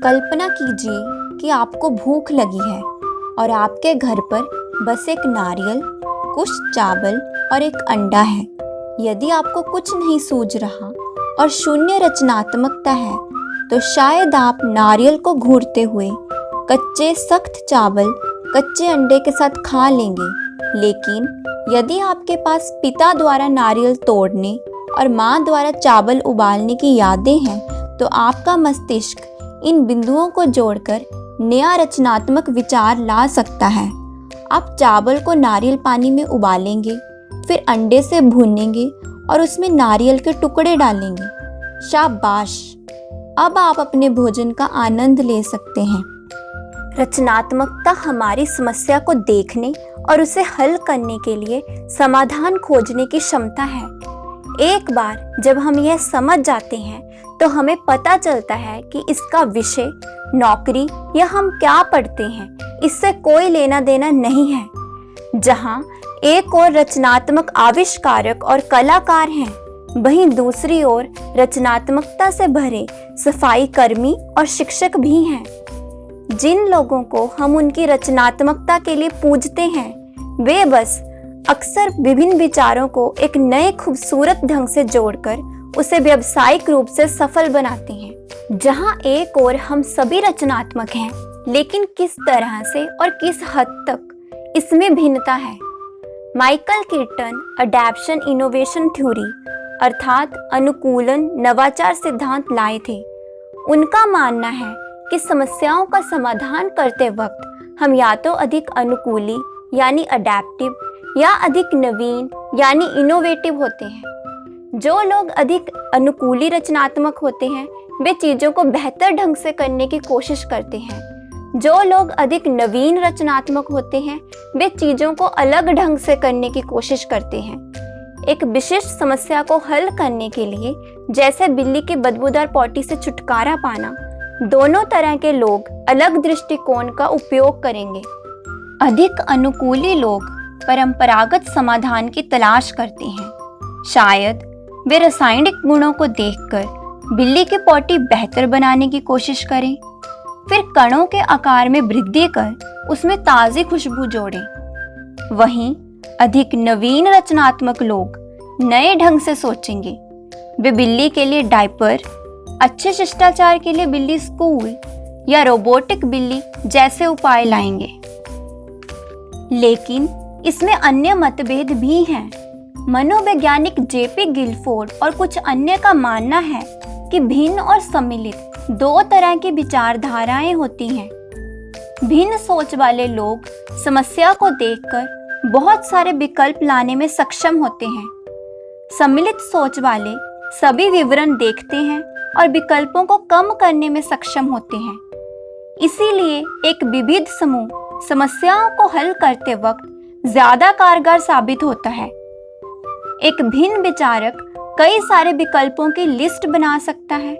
कल्पना कीजिए कि आपको भूख लगी है और आपके घर पर बस एक नारियल, कुछ चावल और एक अंडा है। यदि आपको कुछ नहीं सूझ रहा और शून्य रचनात्मकता है तो शायद आप नारियल को घूरते हुए कच्चे सख्त चावल कच्चे अंडे के साथ खा लेंगे। लेकिन यदि आपके पास पिता द्वारा नारियल तोड़ने और माँ द्वारा चावल उबालने की यादें हैं तो आपका मस्तिष्क इन बिंदुओं को जोड़कर नया रचनात्मक विचार ला सकता है। आप चावल को नारियल पानी में उबालेंगे, फिर अंडे से भूनेंगे और उसमें नारियल के टुकड़े डालेंगे। शाबाश! अब आप अपने भोजन का आनंद ले सकते हैं। रचनात्मकता हमारी समस्या को देखने और उसे हल करने के लिए समाधान खोजने की क्षमता है। एक बार जब हम यह समझ जाते हैं तो हमें पता चलता है कि इसका विषय, नौकरी या हम क्या पढ़ते हैं इससे कोई लेना देना नहीं है। जहाँ एक ओर रचनात्मक आविष्कारक और कलाकार हैं, वहीं दूसरी ओर रचनात्मकता से भरे सफाई कर्मी और शिक्षक भी हैं। जिन लोगों को हम उनकी रचनात्मकता के लिए पूजते हैं, वे बस अक्सर विभिन्न विचारों को एक नए खूबसूरत ढंग से जोड़कर उसे व्यावसायिक रूप से सफल बनाते हैं। जहां एक ओर हम सभी रचनात्मक हैं, लेकिन किस तरह से और किस हद तक इसमें भिन्नता है। माइकल कीर्टन अडैप्शन इनोवेशन थ्योरी अर्थात अनुकूलन नवाचार सिद्धांत लाए थे। उनका मानना है कि समस्याओं का समाधान करते वक्त हम या तो अधिक अनुकूली यानी अडैप्टिव या अधिक नवीन यानी इनोवेटिव होते हैं। जो लोग अधिक अनुकूली रचनात्मक होते हैं वे चीज़ों को बेहतर ढंग से करने की कोशिश करते हैं। जो लोग अधिक नवीन रचनात्मक होते हैं वे चीज़ों को अलग ढंग से करने की कोशिश करते हैं। एक विशिष्ट समस्या को हल करने के लिए, जैसे बिल्ली की बदबूदार पॉटी से छुटकारा पाना, दोनों तरह के लोग अलग दृष्टिकोण का उपयोग करेंगे। अधिक अनुकूली लोग परंपरागत समाधान की तलाश करते हैं। शायद वे रासायनिक गुणों को देखकर बिल्ली की पॉटी बेहतर बनाने की कोशिश करें, फिर कणों के आकार में वृद्धि कर उसमें ताज़ी खुशबू जोड़ें। वहीं अधिक नवीन रचनात्मक लोग नए ढंग से सोचेंगे। वे बिल्ली के लिए डायपर, अच्छे शिष्टाचार के लिए बिल्ली स्कूल या रोबोटिक बिल्ली जैसे उपाय लाएंगे। लेकिन इसमें अन्य मतभेद भी हैं। मनोवैज्ञानिक जेपी गिलफोर्ड और कुछ अन्य का मानना है कि भिन्न और सम्मिलित दो तरह की विचारधाराएं होती हैं। भिन्न सोच वाले लोग समस्या को देखकर बहुत सारे विकल्प लाने में सक्षम होते हैं। सम्मिलित सोच वाले सभी विवरण देखते हैं और विकल्पों को कम करने में सक्षम होते हैं। इसीलिए एक विविध समूह समस्याओं को हल करते वक्त ज्यादा कारगर साबित होता है। एक भिन्न विचारक कई सारे विकल्पों की लिस्ट बना सकता है।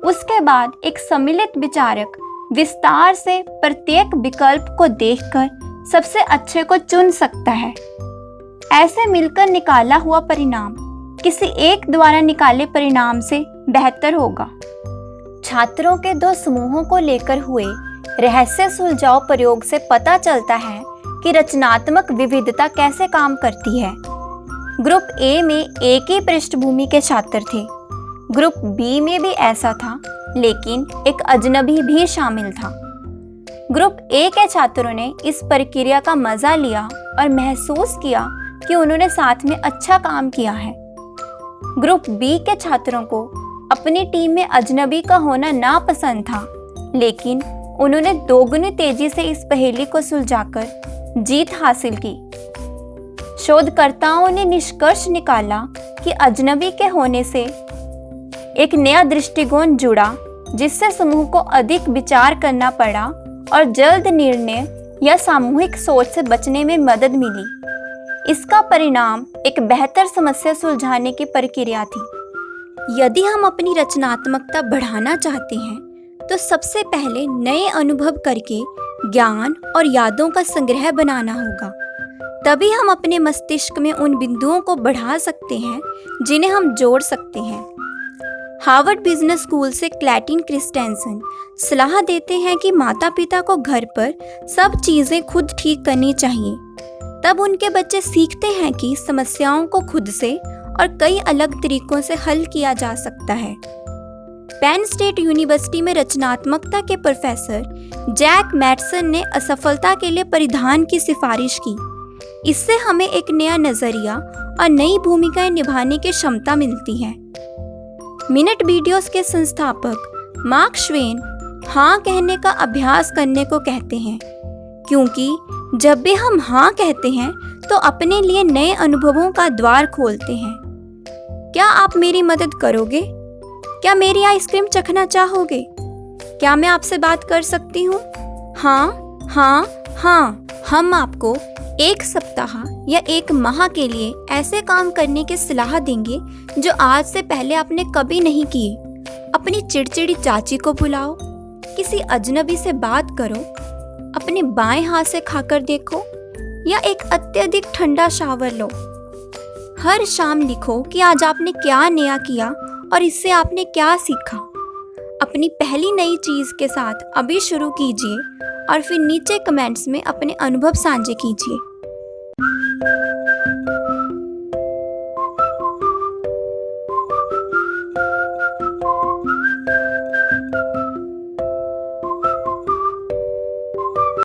उसके बाद एक सम्मिलित विचारक विस्तार से प्रत्येक विकल्प को देखकर सबसे अच्छे को चुन सकता है। ऐसे मिलकर निकाला हुआ परिणाम किसी एक द्वारा निकाले परिणाम से बेहतर होगा। छात्रों के दो समूहों को लेकर हुए रहस्य सुलझाव प्रयोग से पता चलता है कि रचनात्मक विविधता कैसे काम करती है। ग्रुप ए में एक ही पृष्ठभूमि के छात्र थे। ग्रुप बी में भी ऐसा था, लेकिन एक अजनबी भी शामिल था। ग्रुप ए के छात्रों ने इस प्रक्रिया का मजा लिया और महसूस किया कि उन्होंने साथ में अच्छा काम किया है। ग्रुप बी के छात्रों को अपनी टीम में अजनबी का होना नापसंद था, लेकिन उन्होंने दोगुनी तेजी से इस पहेली को सुलझाकर जीत हासिल की। शोधकर्ताओं ने निष्कर्ष निकाला कि अजनबी के होने से एक नया दृष्टिकोण जुड़ा, जिससे समूह को अधिक विचार करना पड़ा और जल्द निर्णय या सामूहिक सोच से बचने में मदद मिली। इसका परिणाम एक बेहतर समस्या सुलझाने की प्रक्रिया थी। यदि हम अपनी रचनात्मकता बढ़ाना चाहते हैं तो सबसे पहले नए अनुभव करके ज्ञान और यादों का संग्रह बनाना होगा। तभी हम अपने मस्तिष्क में उन बिंदुओं को बढ़ा सकते हैं जिन्हें हम जोड़ सकते हैं। हार्वर्ड बिजनेस स्कूल से क्लैटिन क्रिस्टेंसन सलाह देते हैं कि माता पिता को घर पर सब चीज़ें खुद ठीक करनी चाहिए। तब उनके बच्चे सीखते हैं कि समस्याओं को खुद से और कई अलग तरीकों से हल किया जा सकता है। पेन स्टेट यूनिवर्सिटी में रचनात्मकता के प्रोफेसर जैक मैटसन ने असफलता के लिए परिधान की सिफारिश की। इससे हमें एक नया नजरिया और नई भूमिकाएं निभाने की क्षमता मिलती है। मिनट वीडियोस के संस्थापक मार्क श्वेन हाँ कहने का अभ्यास करने को कहते हैं, क्योंकि जब भी हम हाँ कहते हैं तो अपने लिए नए अनुभवों का द्वार खोलते हैं। क्या आप मेरी मदद करोगे? क्या मेरी आइसक्रीम चखना चाहोगे? क्या मैं आपसे बात कर सकती हूँ? हाँ हाँ हाँ। हम आपको एक सप्ताह या एक माह के लिए ऐसे काम करने की सलाह देंगे जो आज से पहले आपने कभी नहीं किए। अपनी चिड़चिड़ी चाची को बुलाओ, किसी अजनबी से बात करो, अपने बाएं हाथ से खाकर देखो या एक अत्यधिक ठंडा शावर लो। हर शाम लिखो कि आज आपने क्या नया किया और इससे आपने क्या सीखा। अपनी पहली नई चीज़ के साथ अभी शुरू कीजिए और फिर नीचे कमेंट्स में अपने अनुभव साझा कीजिए।